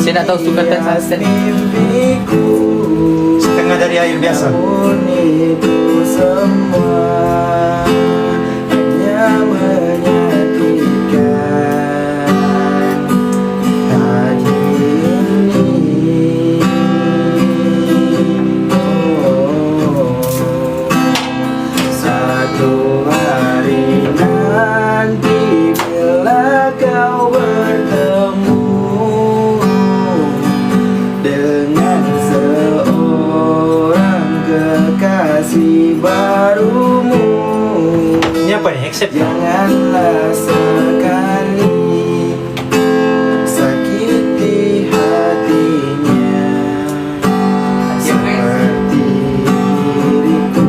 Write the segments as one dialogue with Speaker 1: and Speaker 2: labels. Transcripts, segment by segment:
Speaker 1: Saya nak tahu sukatan sunset.
Speaker 2: Setengah dari air biasa.
Speaker 3: Itu semua hanya menyakitkan hati ini. Satu hari nanti bila kau bertemu dengan seorang kekasih barumu,
Speaker 2: Ini apa nih? Accept ya?
Speaker 3: janganlah sekali sakiti hatinya seperti diriku.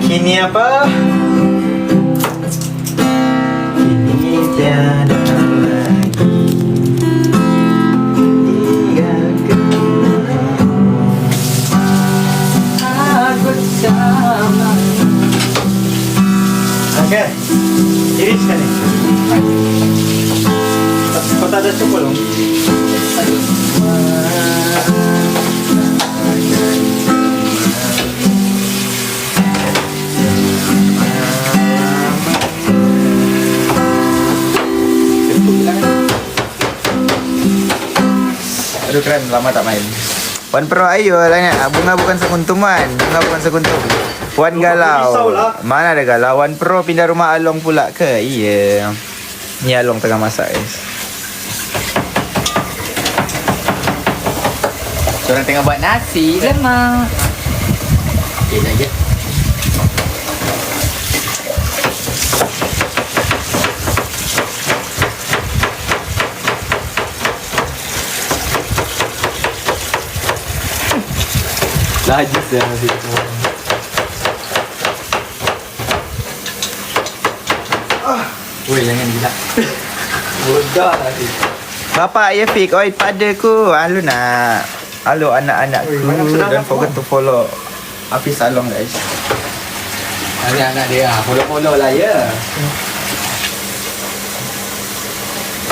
Speaker 2: Kini apa?
Speaker 3: Kini tiada lagi tinggalkan aku sama.
Speaker 2: Oke. Iriskan nih. Kota ada cukup belum?
Speaker 3: Aduh keren, lama tak main. Wan Pro ayo lah nak. Bunga bukan sekuntum kan. Bunga bukan sekuntum. Wan
Speaker 2: Risau
Speaker 3: galau.
Speaker 2: lah.
Speaker 3: Mana ada galau. Wan Pro pindah rumah Along pula ke? Iya. Ni Along tengah masak guys.
Speaker 1: Orang tengah buat nasi lemak. Okay, dah je. Laju saya nasi. Woi, jangan gila. Bodoh nasi.
Speaker 3: Bapak Yafiq, oi padaku. Halo nak. Halo anak-anakku.
Speaker 2: Oi, banyak sedang
Speaker 3: Don't
Speaker 2: nak
Speaker 3: forget
Speaker 2: buat.
Speaker 3: to follow Hafiz Along guys.
Speaker 1: Anak-anak dia follow-follow lah ya.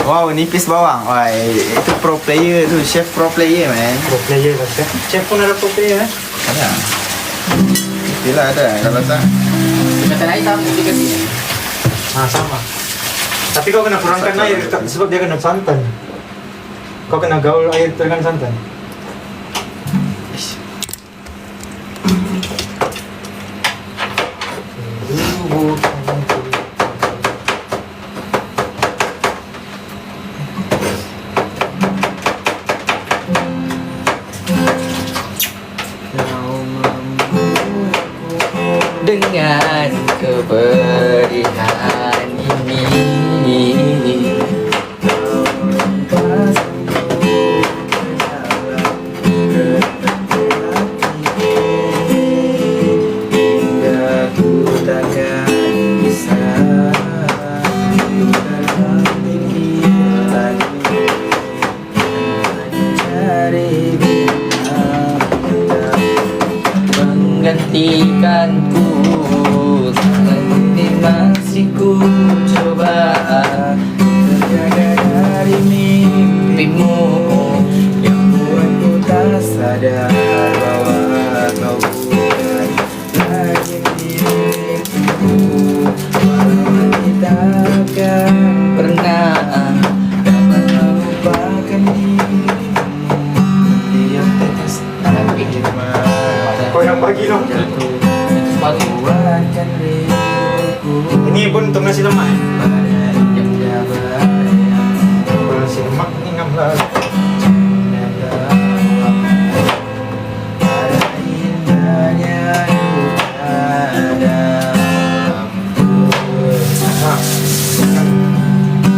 Speaker 3: Wow, nipis bawang. Wah, itu pro player tu, chef pro player man.
Speaker 2: Pro player lah. Chef pun ada pro player eh.
Speaker 3: Ada. Bila ada kalau tak.
Speaker 1: Kata air sama dia kasi.
Speaker 2: Sama. Tapi kau kena kurangkan air sebab dia kena santan. Kau kena gaul air dengan santan.
Speaker 1: Dengan kepedihan ini menggantikanku, tapi masih ku coba
Speaker 3: Terjaga dari mimpimu yang buatku tak sadar bahwa kau bukan lagi milikku. Walau kita akan
Speaker 1: pernah
Speaker 3: dapat melupakan dirimu. Tiap tetes air mata
Speaker 2: Kau yang bagi dong.
Speaker 3: jatuh
Speaker 1: sepatu
Speaker 3: buatkan rinduku
Speaker 2: Ini pun untuk nasi lemak.
Speaker 3: pada indah bahaya.
Speaker 2: Kalau nasi lemak ini ngam lah.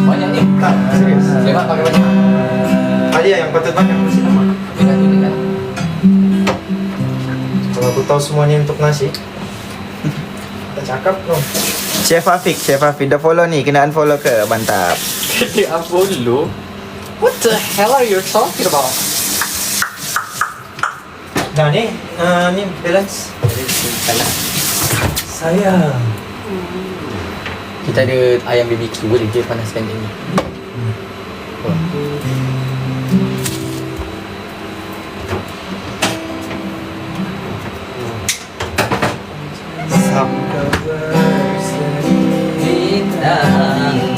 Speaker 1: banyak ni.
Speaker 2: Tak, serius.
Speaker 1: Lemak pakai banyak.
Speaker 2: Alia yang patut banyak nasi lemak.
Speaker 1: Dengan tu dengan.
Speaker 2: Kalau aku tahu semuanya untuk nasi, tak cakap dong.
Speaker 3: Chef Afiq dah follow ni, kena unfollow ke? Mantap.
Speaker 1: Dia unfollow. What the hell are you talking about?
Speaker 2: Nah ni balance. Sayang.
Speaker 1: Kita ada ayam BBQ, boleh je panaskan dia ni. Bintang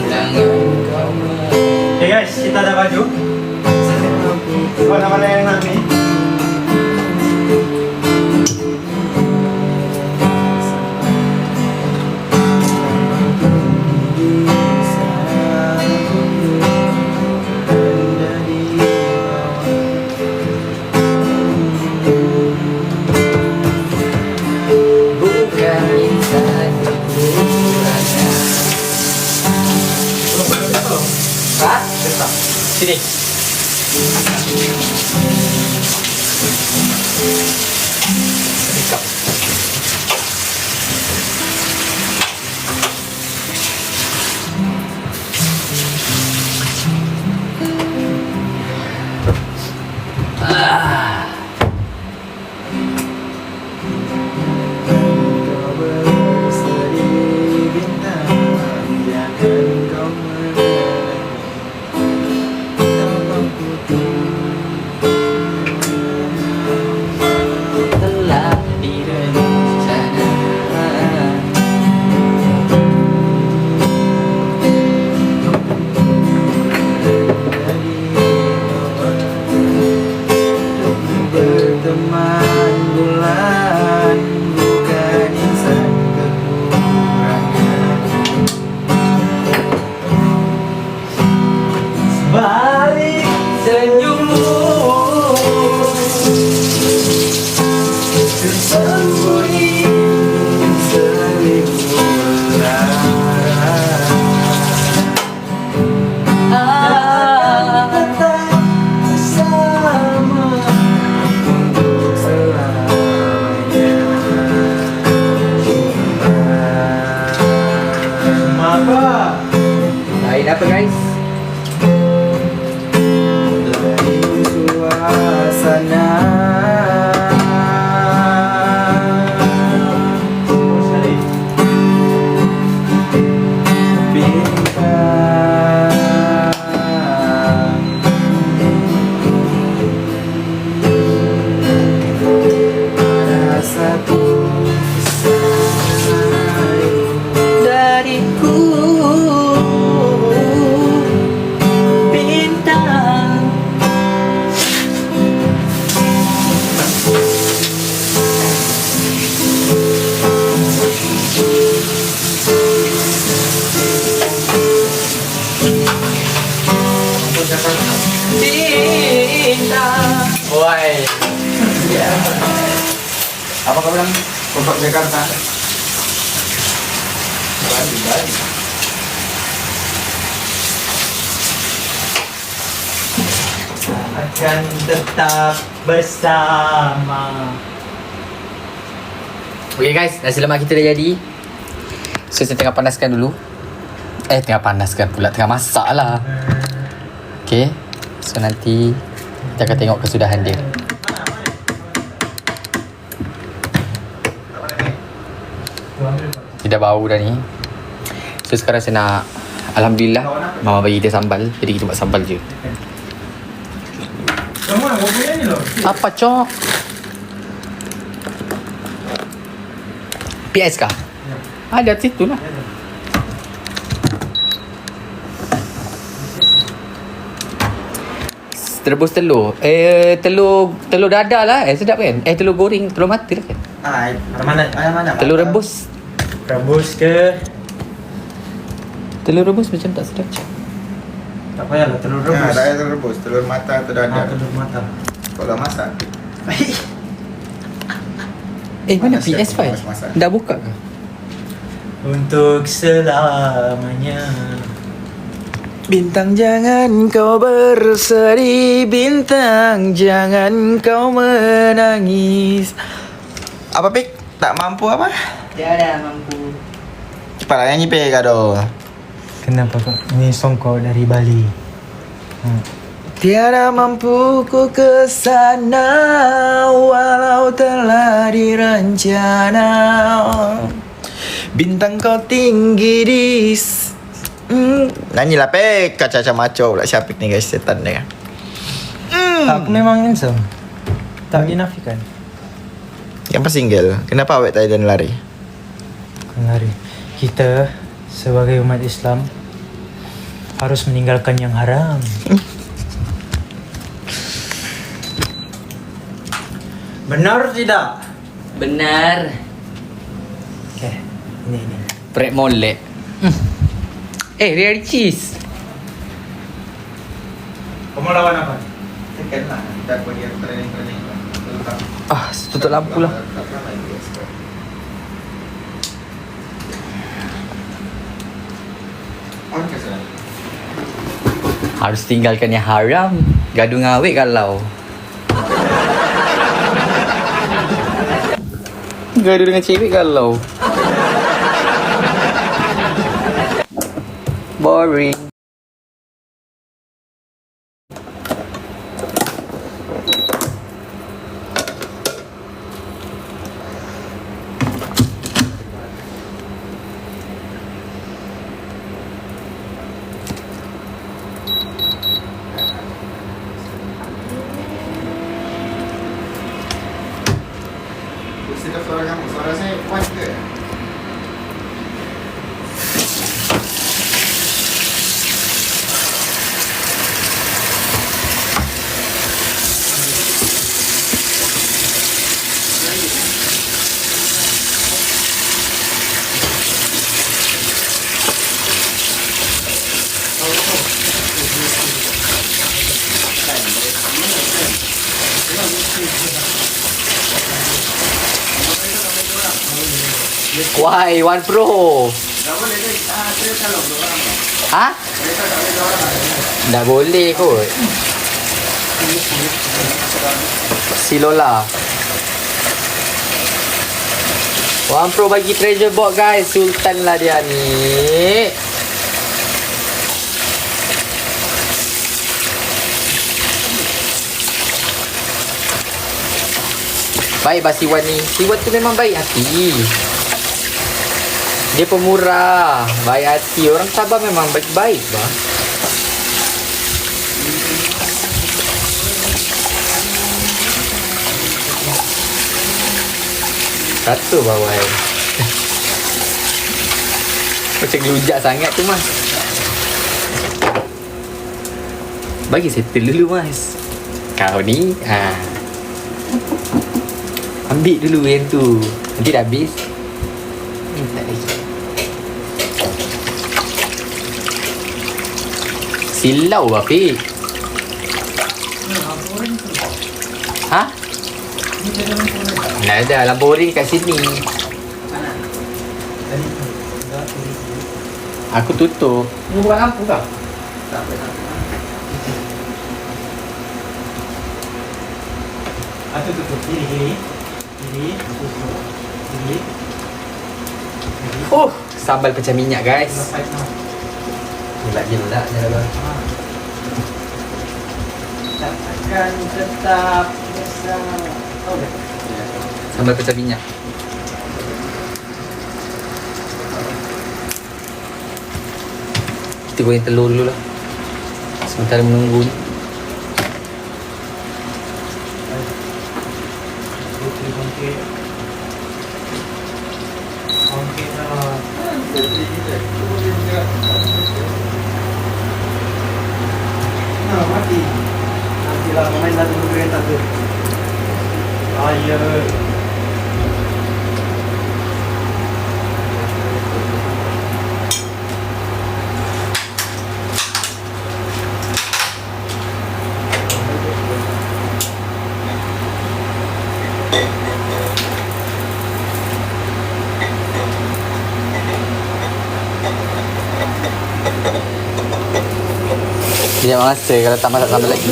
Speaker 1: jangan kau
Speaker 2: Okay guys, kita ada baju. Mana-mana yang nak ni?
Speaker 1: bukan insan kekurangan. Hah? Sini. Telah direncana.
Speaker 3: Berteman bulan bukan insan kekurangan.
Speaker 1: Balik senyummu
Speaker 3: Tersembunyi seribu lara. Tetap bersama untuk selamanya.
Speaker 2: Apa?
Speaker 1: lain apa guys?
Speaker 3: Lain suasana.
Speaker 2: Sekali.
Speaker 3: Bintang ada satu
Speaker 1: Dariku bintang. Bintang. Woi.
Speaker 3: apa kau bilang Kompak Jakarta?
Speaker 1: Balik.
Speaker 2: Akan tetap bersama.
Speaker 1: Okay guys, nasi lemak kita dah jadi. So saya tengah panaskan dulu. Tengah panaskan pula, tengah masak lah. Okay, so nanti kita akan tengok kesudahan dia. Dia dah bau dah ni. So sekarang saya nak, alhamdulillah mama bagi kita sambal. Jadi kita buat sambal je.
Speaker 2: Kamu nak buat ni loh.
Speaker 1: Apa cok? PS kah? Ada situ lah. Rebus telur. Telur dadar lah. Sedap kan? Telur goreng, telur mati lah kan?
Speaker 2: Mana?
Speaker 1: Telur rebus.
Speaker 2: Rebus ke?
Speaker 1: Telur rebus macam tak sedap cak.
Speaker 2: Tak payahlah telur
Speaker 3: Nah,
Speaker 2: rebus.
Speaker 3: tak ada telur rebus, telur mata atau dada.
Speaker 2: Telur mata.
Speaker 3: Kalau masak.
Speaker 1: Mana
Speaker 3: Manas
Speaker 1: PS5?
Speaker 3: kan, masak.
Speaker 1: Dah buka ke?
Speaker 2: Untuk selamanya.
Speaker 3: Bintang jangan kau bersedih, bintang jangan kau menangis. Apa Pik? Tak mampu apa?
Speaker 1: Tiada mampu.
Speaker 3: Cepatlah nyanyi Pik kado.
Speaker 2: Kenapa kak? Ini song kau dari Bali.
Speaker 3: Tiada mampu ku ke sana walau telah direncana. Bintang kau tinggi di Nyanyilah Pek. Kaca-kaca maco pula Syafiq ni guys. Setan dia.
Speaker 2: Aku memang handsome. Tak dinafikan.
Speaker 3: Yang pas single. Kenapa awet tadi dan lari?
Speaker 2: Hari kita sebagai umat Islam harus meninggalkan yang haram. Benar tidak?
Speaker 1: Benar.
Speaker 2: Okay, ini.
Speaker 1: Prek molek. Real cheese.
Speaker 2: Kamu lawan apa?
Speaker 3: Tekan lah. Kita bagi training.
Speaker 1: Tutup lampu lah. Harus tinggalkan yang haram. Gaduh ngawet kalau. Gaduh dengan cewek kalau. Boring.
Speaker 3: Sedap suara kamu. Suara saya kuat ke?
Speaker 1: Why? One Pro. Ha? Tak boleh kot. Si Lola. One Pro bagi treasure box guys. Sultan lah dia ni. Baik bah Siwan ni. Siwan tu memang baik hati. Dia pemurah, baik hati. Orang Sabah memang baik-baik bah. Satu bawah. Macam gelujak sangat tu mas. Bagi settle dulu mas. Kau ni ambil dulu yang tu. Nanti dah habis. Tak lagi. Silau lah Fik. Ha? Dah ada lampu boring kat sini. Aku tutup. Ni bukan lampu kah?
Speaker 3: Tak apa.
Speaker 2: Aku tutup. Kiri.
Speaker 1: Sambal pecah minyak guys. Jelak-jelak je lah.
Speaker 2: Akan tetap bersama.
Speaker 1: Sambal pecah minyak. Kita goreng telur dulu lah. Sementara menunggu ni.
Speaker 2: Mati. Nantilah main satu kereta tu. Ayah.
Speaker 1: Dia masa kalau tak masak sambal lagi.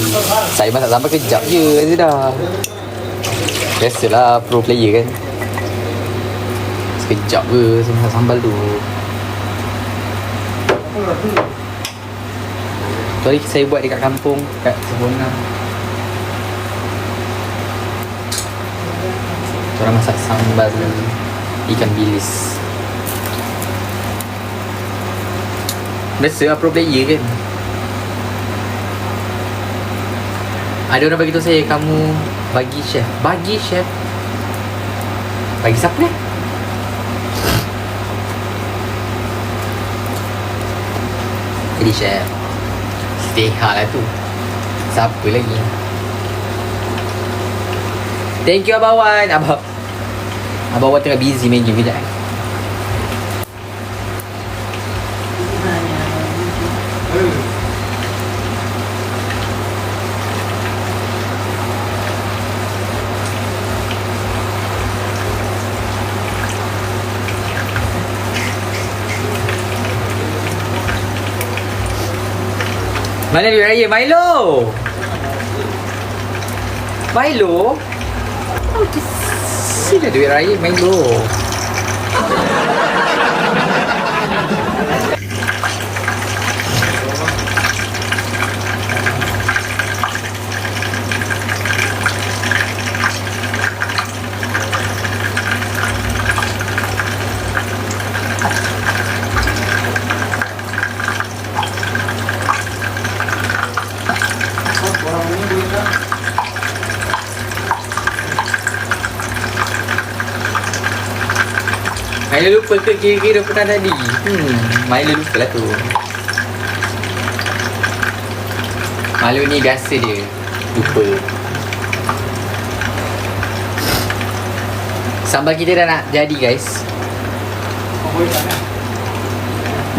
Speaker 1: Saya masak sambal kejap je dah. Biasalah pro player kan. Sekejap ke saya masak sambal tu. Tu hari saya buat dekat kampung, kat Sebona. Orang masak sambal ikan bilis. Biasa pro player kan. Ada orang bagi tahu saya, kamu bagi chef. Bagi chef. Bagi siapa ni? Jadi chef. Setihak lah tu. Siapa lagi? Thank you Abang Wan. Abang Wan tengah busy main game kejap. Mana duit raya? Milo! Milo? Oh, sini duit raya Milo. Milo lupa ke kira-kira pernah tadi? Milo lupa lah tu. Milo ni biasa dia lupa. Sambal kita dah nak jadi guys.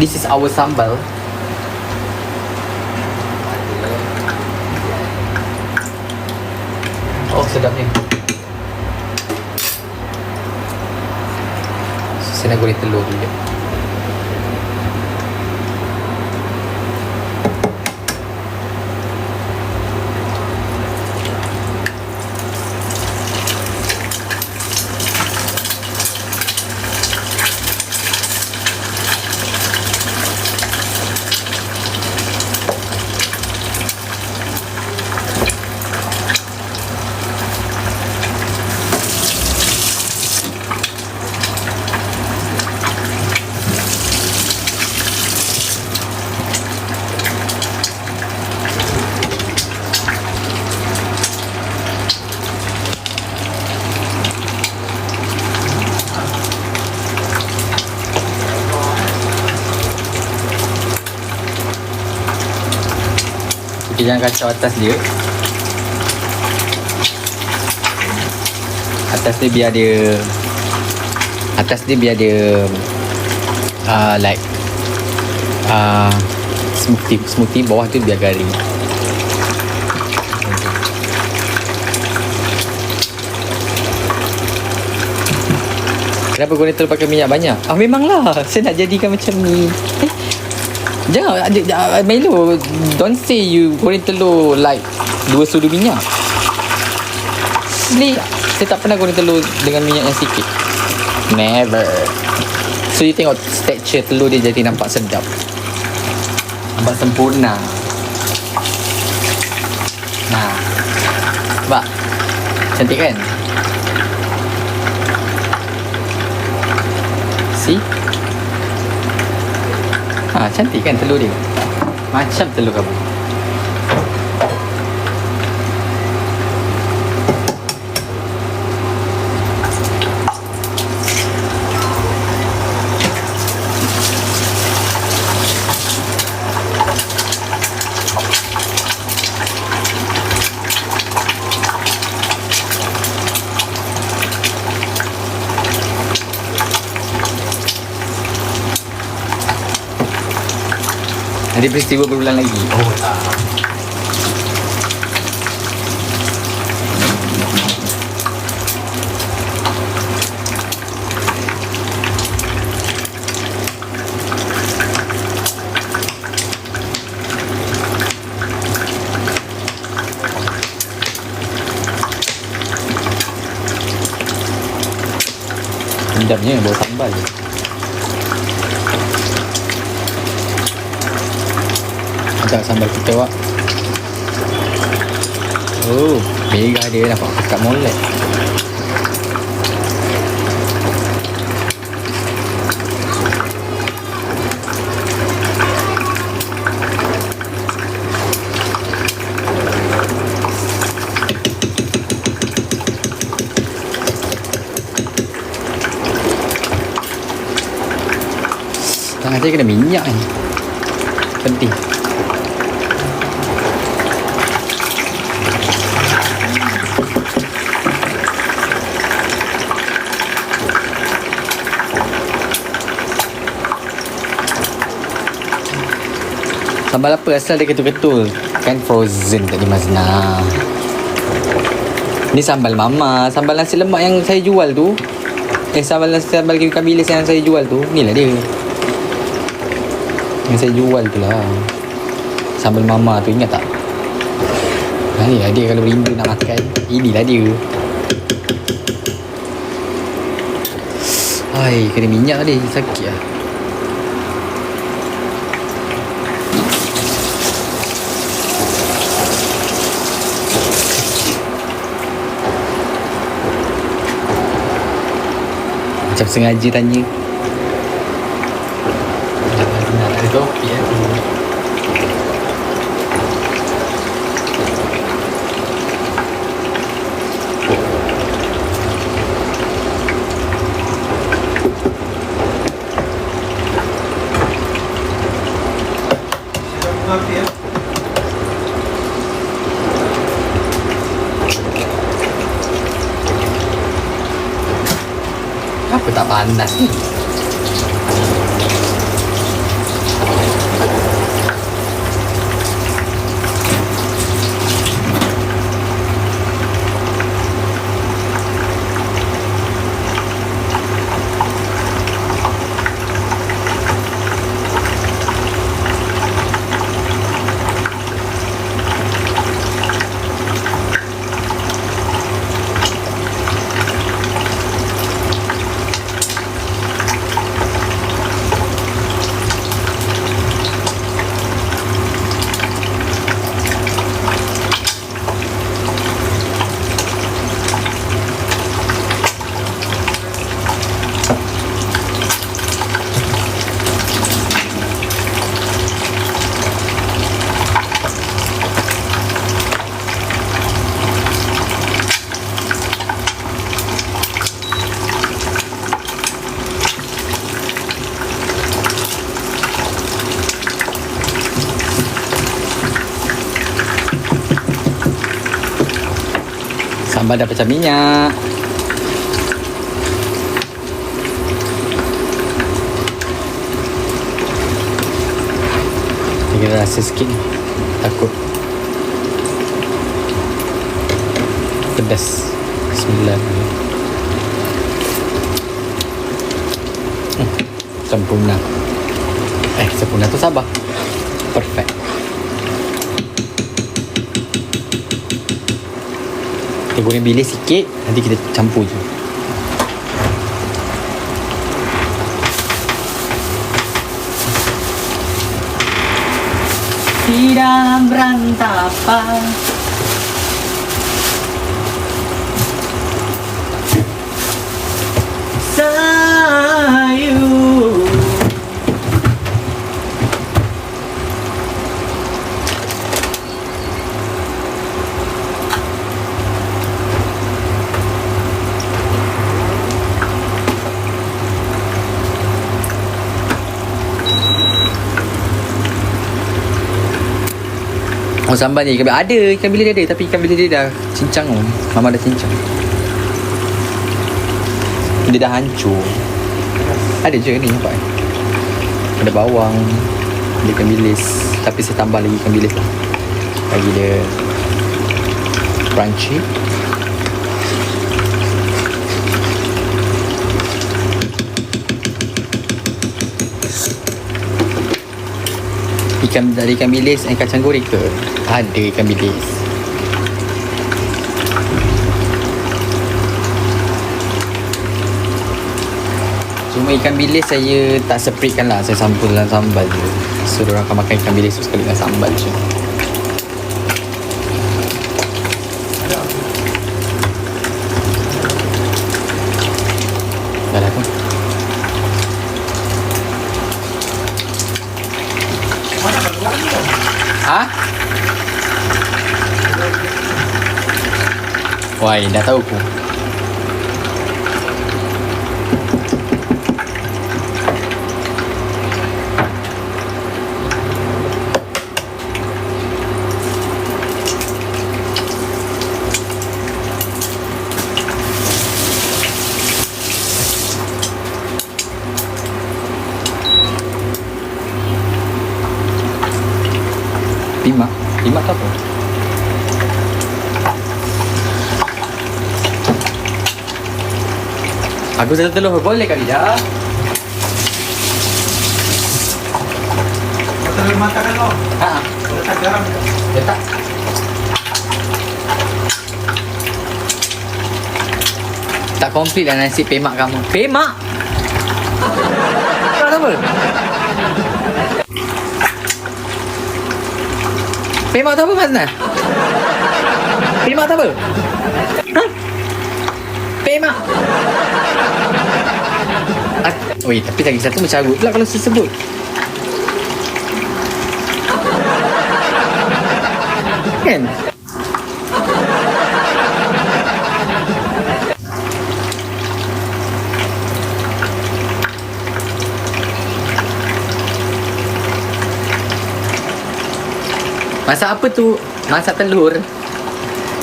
Speaker 1: This is our sambal. Oh sedapnya. Saya nak goreng telur dulu. Okay, jangan kacau atas dia. Atas dia biar dia like smoothie. Bawah tu biar garing. Kenapa goreng telur pakai minyak banyak? Memanglah saya nak jadikan macam ni. Jangan Milo, don't say you goreng telur like 2 sudu minyak. Ni saya tak pernah goreng telur dengan minyak yang sikit. Never. So you tengok texture telur dia jadi nampak sedap, nampak sempurna. Nah, nampak cantik kan? See? Cantik kan telur dia? Macam telur kamu. Ada peristiwa berulang lagi. Oh tak. Sedapnya bau sambal je. Agak sambal kita wak. Oh, merah dia nampak dekat molek. aja kena minyak ni. Penting. Sambal apa asal dia ketul-ketul? Kan frozen tadi Mazna. Ni sambal mama. Sambal nasi lemak yang saya jual tu. Sambal ikan bilis yang saya jual tu. Ni lah dia. Yang saya jual tu lah. Sambal mama tu, ingat tak? Ni lah dia kalau rindu nak makan. Inilah dia. Hai, kena minyak tadi. Sakit lah. Macam sengaja tanya. Nak ada topi ya. Apa tak panas ni? Sambal dah pecah minyak. Kita rasa sikit ni. Takut pedas. Bismillah. Sempurna. Sempurna tu sabar. Perfect. Kita goreng bilis sikit, nanti kita campur je. Tidak berantakan. Sayur. Oh, sambal ni ada ikan bilis dia ada, tapi ikan bilis dia dah cincang tu. Mama dah cincang. Dia dah hancur. Ada je ni nampak. Ada bawang, ada ikan bilis, tapi saya tambah lagi ikan bilis lah. Bagi dia crunchy. Dari ikan bilis dan kacang goreng ke? Ada ikan bilis. Cuma ikan bilis saya tak separatkan lah. Saya campur dalam sambal je. So, diorang akan makan ikan bilis tu sekali dengan sambal je. Dah lah tu. Ha? Wah, dah tahu ku. Pemak tu apa? Aku satu telur boleh kali dah.
Speaker 2: Kau terlalu makan lo.
Speaker 1: Ha.
Speaker 2: Letak garam tak?
Speaker 1: Letak. Tak komplit lah nasi pemak kamu. Pemak? Kau tahu apa? Pemak tu apa Mas Nah? Pemak tu apa? Ha? Pemak. Oi, tapi lagi satu mencarut pula kalau saya sebut. Kan? Masak apa tu? Masak telur.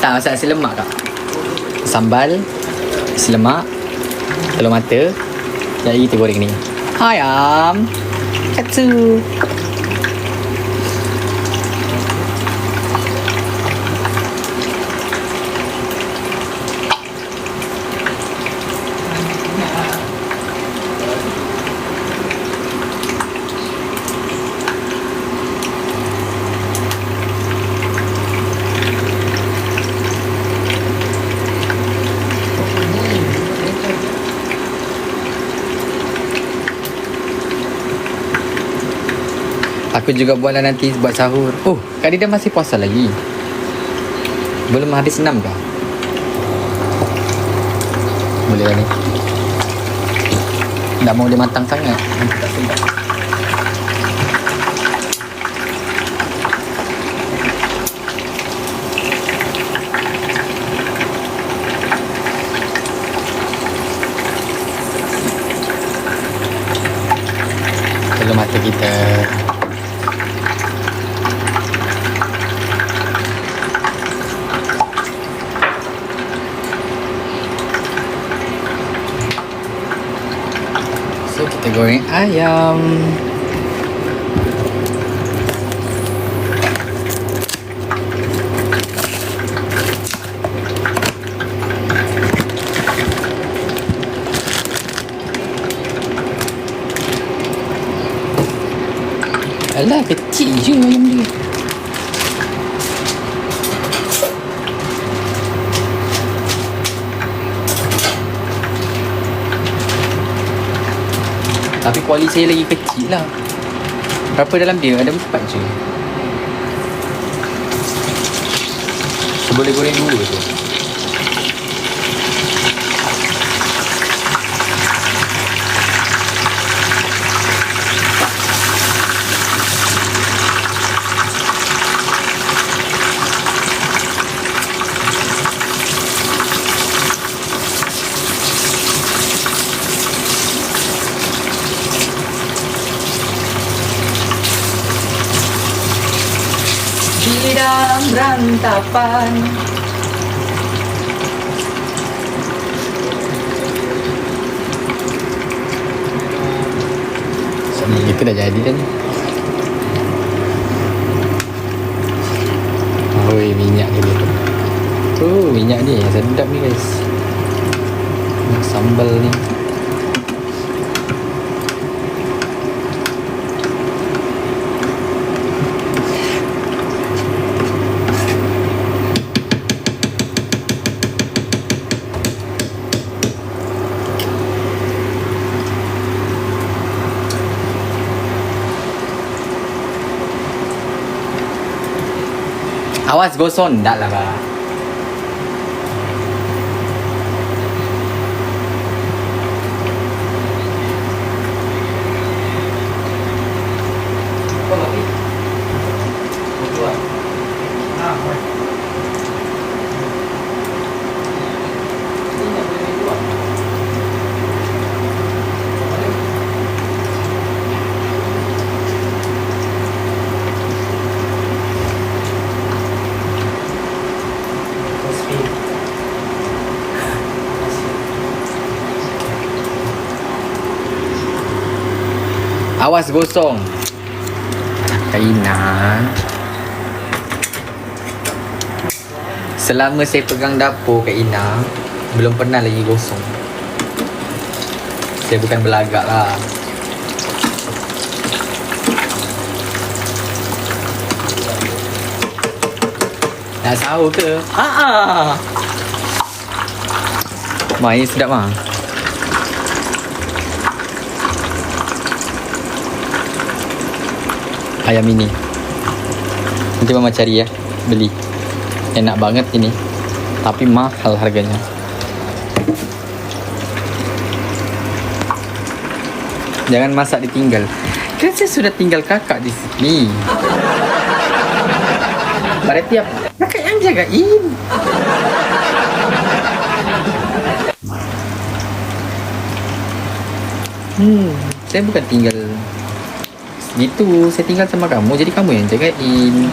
Speaker 1: Tak, masak nasi lemak kak. Sambal, nasi lemak, telur mata. Jadi kita goreng ni. Ayam. Katsu. Aku juga buatlah nanti buat sahur. Oh, Kak Dida masih puasa lagi. Belum hari 6 kah? Boleh lah ni. Dah mau dia matang sangat. Tak sedap. Telur mata kita. So kita goreng ayam. Alah, kecil je ayam dia. Tapi kuali saya lagi kecil lah. Berapa dalam dia? Ada 4 je. So, boleh goreng 2 je. Di dalam rantapan. Sama kita dah jadi dah ni. Oi, minyak dia tu. Minyak ni yang sedap ni guys. Sambal ni. Awas gosong dak lah bah. Awas gosong. Kaina. Selama saya pegang dapur kat Ina, belum pernah lagi gosong. Saya bukan belagak lah. Nak sahur ke? Haa. Mai sedap mah. Ayam ini. Nanti mama cari ya, beli. Enak banget ini. Tapi mahal harganya. Jangan masak ditinggal. Kan saya sudah tinggal kakak di sini. Berarti apa? Kakak yang jagain. Saya bukan tinggal gitu. Saya tinggal sama kamu, jadi kamu yang jagain.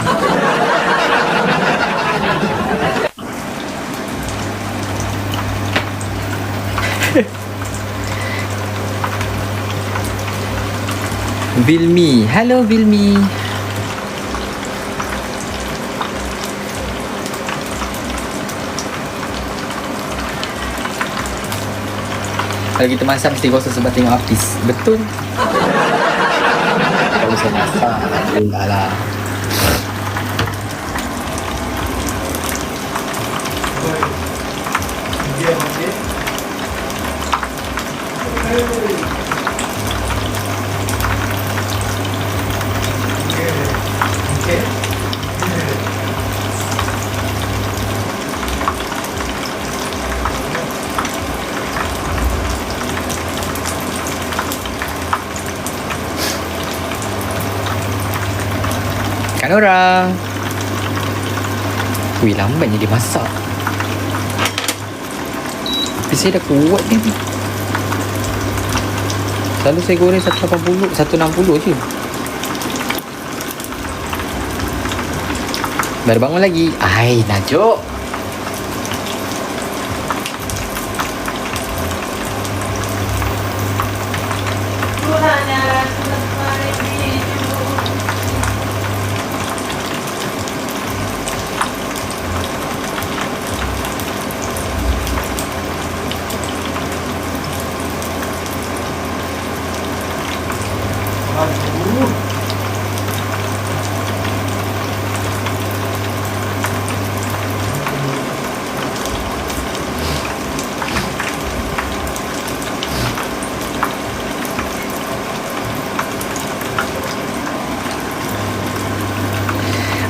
Speaker 1: Vilmi, hello Vilmi. Kalau kita masak mesti gosok sebab tengok habis. Betul. Kalau saya masak, alhamdulillah lah. Kan orang. Wih, lambatnya dia masak. Tapi saya dah kuat ni. Selalu saya goreng 180, 160 je. Baru bangun lagi. Ai, Najok.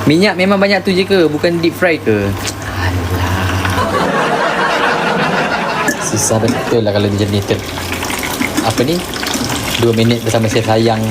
Speaker 1: Minyak memang banyak tu je ke? Bukan deep fry ke? Alah. Susah betul lah kalau dia jadi apa ni? 2 minit bersama saya sayang.